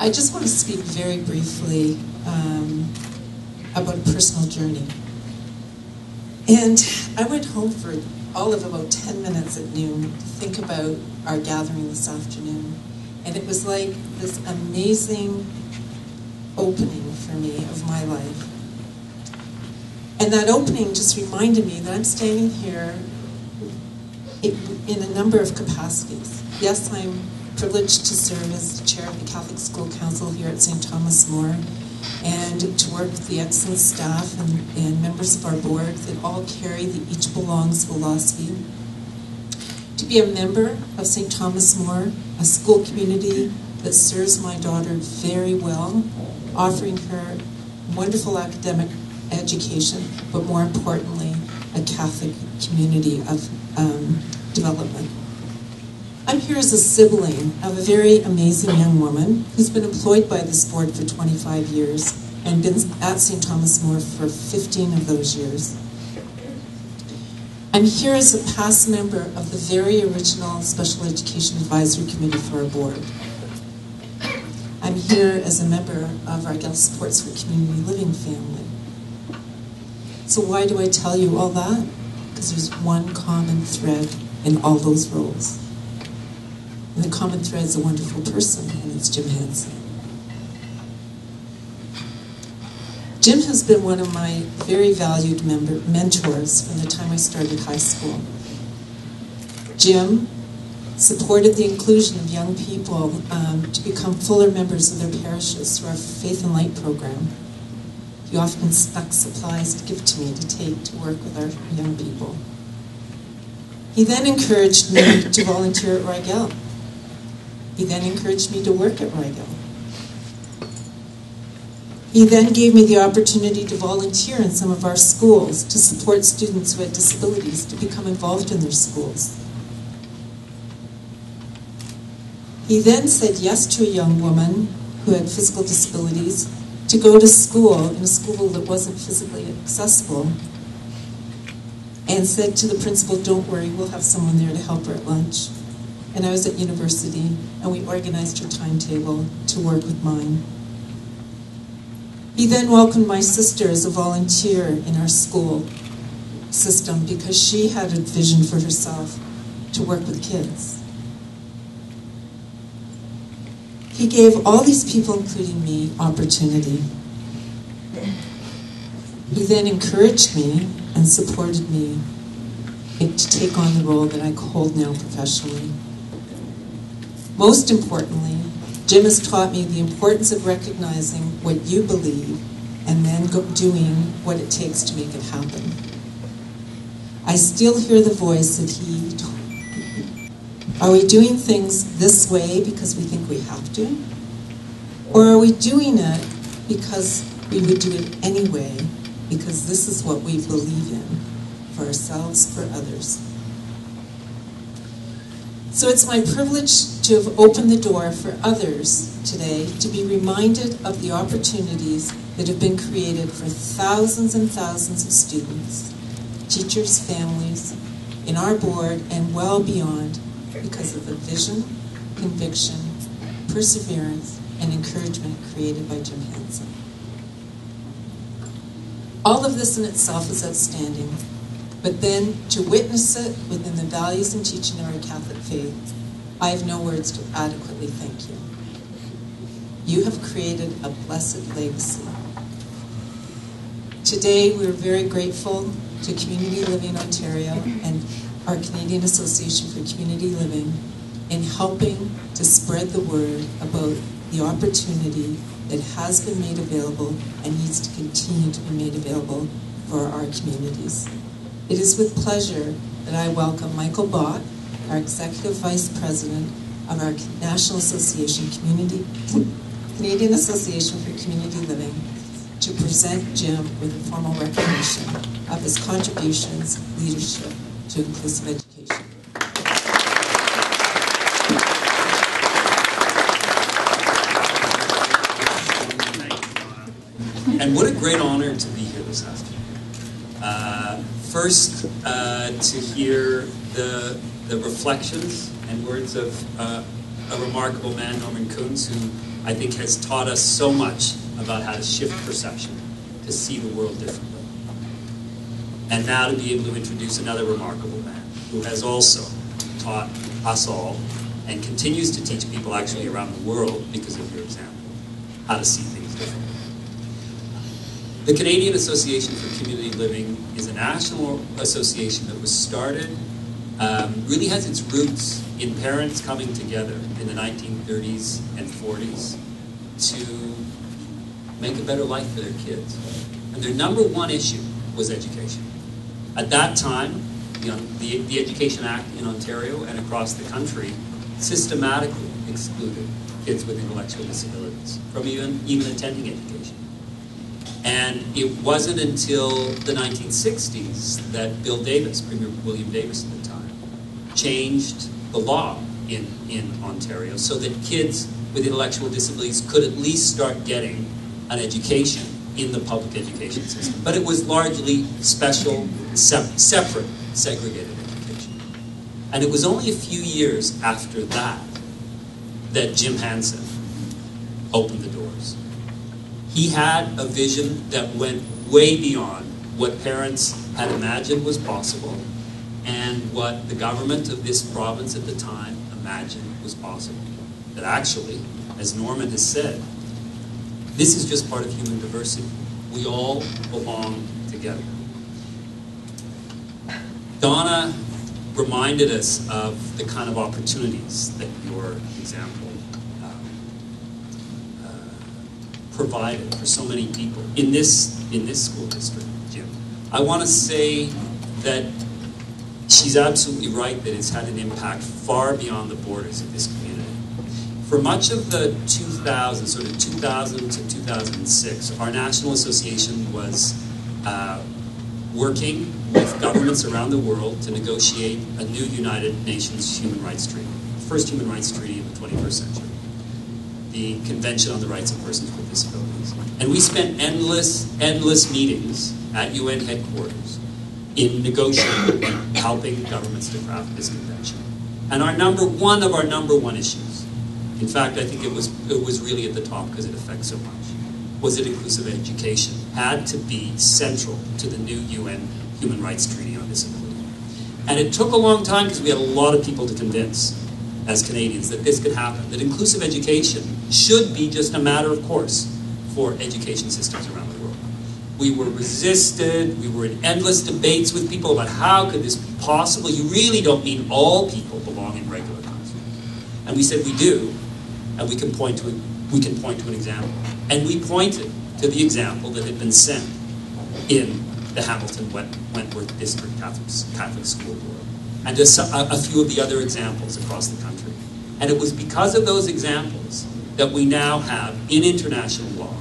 I just want to speak very briefly about a personal journey. And I went home for all of about 10 minutes at noon to think about our gathering this afternoon. And it was like this amazing opening for me of my life. And that opening just reminded me that I'm standing here in a number of capacities. Yes, I'm privileged to serve as the chair of the Catholic School Council here at St. Thomas More, and to work with the excellent staff and members of our board that all carry the Each Belongs philosophy. To be a member of St. Thomas More, a school community that serves my daughter very well, offering her wonderful academic education, but more importantly, a Catholic community of development. I'm here as a sibling of a very amazing young woman who's been employed by this board for 25 years and been at St. Thomas More for 15 of those years. I'm here as a past member of the very original Special Education Advisory Committee for our board. I'm here as a member of Rygiel Supports for Community Living family. So why do I tell you all that? Because there's one common thread in all those roles. And the common thread is a wonderful person, and it's Jim Hansen. Jim has been one of my very valued mentors from the time I started high school. Jim supported the inclusion of young people to become fuller members of their parishes through our Faith and Light program. He often snuck supplies to give to me to take to work with our young people. He then encouraged me to volunteer at Rygiel. He then encouraged me to work at Rygiel. He then gave me the opportunity to volunteer in some of our schools to support students who had disabilities to become involved in their schools. He then said yes to a young woman who had physical disabilities to go to school in a school that wasn't physically accessible, and said to the principal, "Don't worry, we'll have someone there to help her at lunch." And I was at university, and we organized her timetable to work with mine. He then welcomed my sister as a volunteer in our school system because she had a vision for herself to work with kids. He gave all these people, including me, opportunity. He then encouraged me and supported me to take on the role that I hold now professionally. Most importantly, Jim has taught me the importance of recognizing what you believe and then doing what it takes to make it happen. I still hear the voice that he told me. Are we doing things this way because we think we have to? Or are we doing it because we would do it anyway, because this is what we believe in, for ourselves, for others? So it's my privilege to have opened the door for others today to be reminded of the opportunities that have been created for thousands and thousands of students, teachers, families, in our board, and well beyond, because of the vision, conviction, perseverance, and encouragement created by Jim Hansen. All of this in itself is outstanding, but then to witness it within the values and teaching of our Catholic faith, I have no words to adequately thank you. You have created a blessed legacy. Today, we're very grateful to Community Living Ontario and our Canadian Association for Community Living in helping to spread the word about the opportunity that has been made available and needs to continue to be made available for our communities. It is with pleasure that I welcome Michael Bach, our Executive Vice President of our National Association Canadian Association for Community Living, to present Jim with a formal recognition of his contributions, leadership to inclusive education. And what a great honor to be here this afternoon. First, to hear the reflections and words of a remarkable man, Norman Kuntz, who I think has taught us so much about how to shift perception, to see the world differently. And now to be able to introduce another remarkable man who has also taught us all and continues to teach people actually around the world, because of your example, how to see things differently. The Canadian Association for Community Living is a national association that was started, really has its roots in parents coming together in the 1930s and 40s to make a better life for their kids. And their number one issue was education. At that time, the Education Act in Ontario and across the country systematically excluded kids with intellectual disabilities from even attending education. And it wasn't until the 1960s that Bill Davis, Premier William Davis at the time, changed the law in Ontario so that kids with intellectual disabilities could at least start getting an education in the public education system. But it was largely special, separate, segregated education. And it was only a few years after that that Jim Hansen opened the doors. He had a vision that went way beyond what parents had imagined was possible and what the government of this province at the time imagined was possible. That actually, as Norman has said, this is just part of human diversity. We all belong together. Donna reminded us of the kind of opportunities that your example provided for so many people in this school district, Jim. I want to say that she's absolutely right that it's had an impact far beyond the borders of this community. For much of the 2000s, sort of 2000 to 2006, our national association was working with governments around the world to negotiate a new United Nations Human Rights Treaty, the first human rights treaty of the 21st century, the Convention on the Rights of Persons with Disabilities. And we spent endless meetings at UN headquarters in negotiating and helping governments to craft this convention. And our number one issues, in fact, I think it was really at the top because it affects so much, was that inclusive education had to be central to the new UN Human Rights Treaty on Disability. And it took a long time because we had a lot of people to convince as Canadians that this could happen, that inclusive education should be just a matter of course for education systems around the world. We were resisted, we were in endless debates with people about how could this be possible? You really don't mean all people belong in regular classrooms. And we said we do, and we can point to an example. And we pointed to the example that had been sent in the Hamilton Wentworth District Catholic School Board, and just a few of the other examples across the country. And it was because of those examples that we now have, in international law,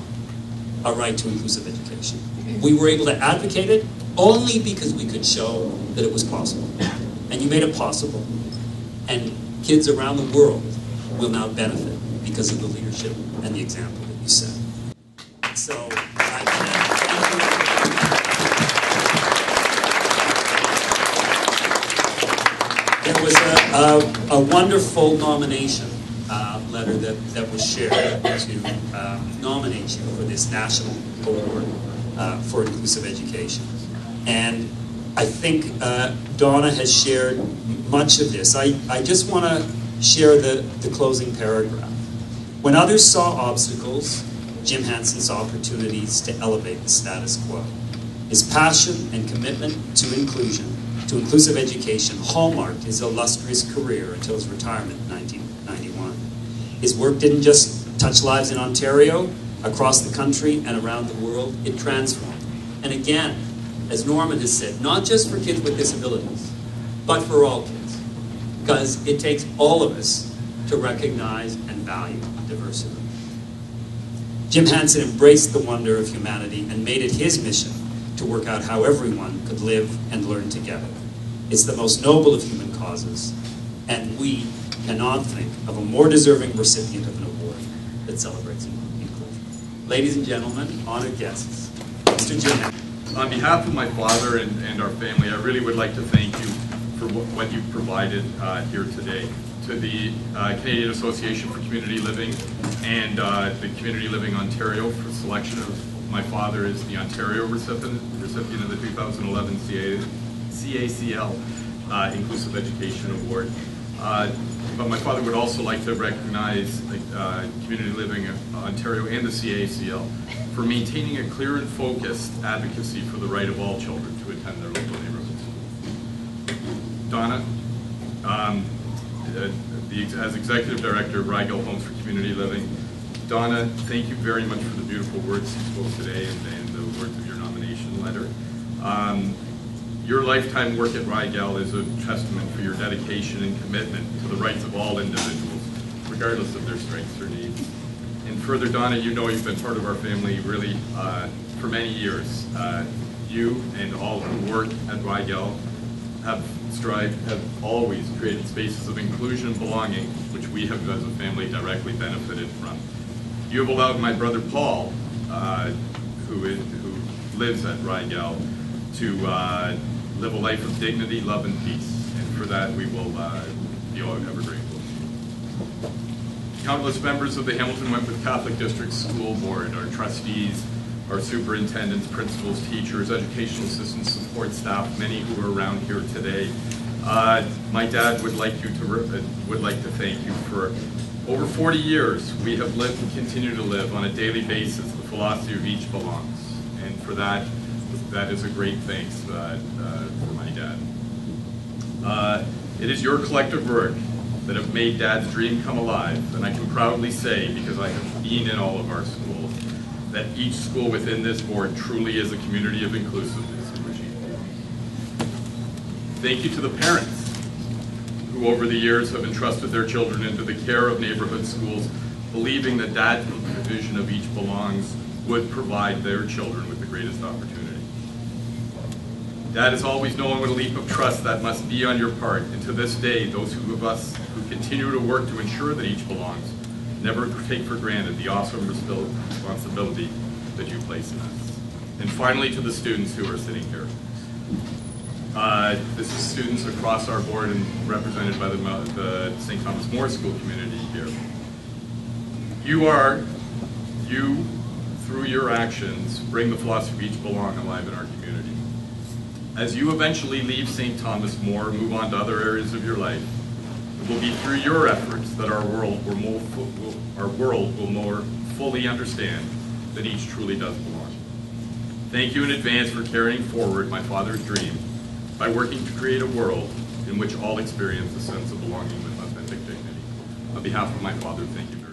a right to inclusive education. We were able to advocate it only because we could show that it was possible. And you made it possible. And kids around the world will now benefit because of the leadership and the example that you set. So, there was a wonderful nomination letter that was shared to nominate you for this national award for inclusive education. And I think Donna has shared much of this. I just want to share the closing paragraph. When others saw obstacles, Jim Hansen saw opportunities to elevate the status quo. His passion and commitment to inclusion, to inclusive education, hallmarked his illustrious career until his retirement in 1991. His work didn't just touch lives in Ontario, across the country, and around the world. It transformed. And again, as Norman has said, not just for kids with disabilities, but for all kids. Because it takes all of us to recognize and value diversity. Jim Hansen embraced the wonder of humanity and made it his mission to work out how everyone could live and learn together. It's the most noble of human causes, and we cannot think of a more deserving recipient of an award that celebrates inclusion. Ladies and gentlemen, honored guests, Mr. Jim Hansen. On behalf of my father and our family, I really would like to thank you for what you've provided here today. to the Canadian Association for Community Living and the Community Living Ontario for selection of my father as the Ontario recipient of the 2011 CACL Inclusive Education Award. But my father would also like to recognize Community Living Ontario and the CACL for maintaining a clear and focused advocacy for the right of all children to attend their local neighborhood schools. Donna, as Executive Director of Rygiel Homes for Community Living, Donna, thank you very much for the beautiful words you spoke today and the words of your nomination letter. Your lifetime work at Rygiel is a testament for your dedication and commitment to the rights of all individuals, regardless of their strengths or needs. And further, Donna, you know you've been part of our family really for many years. You and all who work at Rygiel have always created spaces of inclusion and belonging, which we have as a family directly benefited from. You have allowed my brother Paul, who lives at Rygiel, to live a life of dignity, love, and peace. And for that, we will be all ever grateful. Countless members of the Hamilton Wentworth Catholic District School Board, our trustees, our superintendents, principals, teachers, educational assistants, support staff, many who are around here today. My dad would like to thank you for over 40 years. We have lived and continue to live on a daily basis the philosophy of each belongs, and for that is a great thanks for my dad. It is your collective work that have made Dad's dream come alive, and I can proudly say, because I have been in all of our schools, that each school within this board truly is a community of inclusiveness. Thank you to the parents who over the years have entrusted their children into the care of neighborhood schools, believing that Dad's vision of each belongs would provide their children with the greatest opportunity. Dad has always known what a leap of trust that must be on your part, and to this day, those of us who continue to work to ensure that each belongs never take for granted the awesome responsibility that you place in us. And finally, to the students who are sitting here. This is students across our board and represented by the St. Thomas More School community here. You, through your actions, bring the philosophy of each belong alive in our community. As you eventually leave St. Thomas More and move on to other areas of your life, it will be through your efforts that our world will more fully understand that each truly does belong. Thank you in advance for carrying forward my father's dream by working to create a world in which all experience a sense of belonging with authentic dignity. On behalf of my father, thank you very much.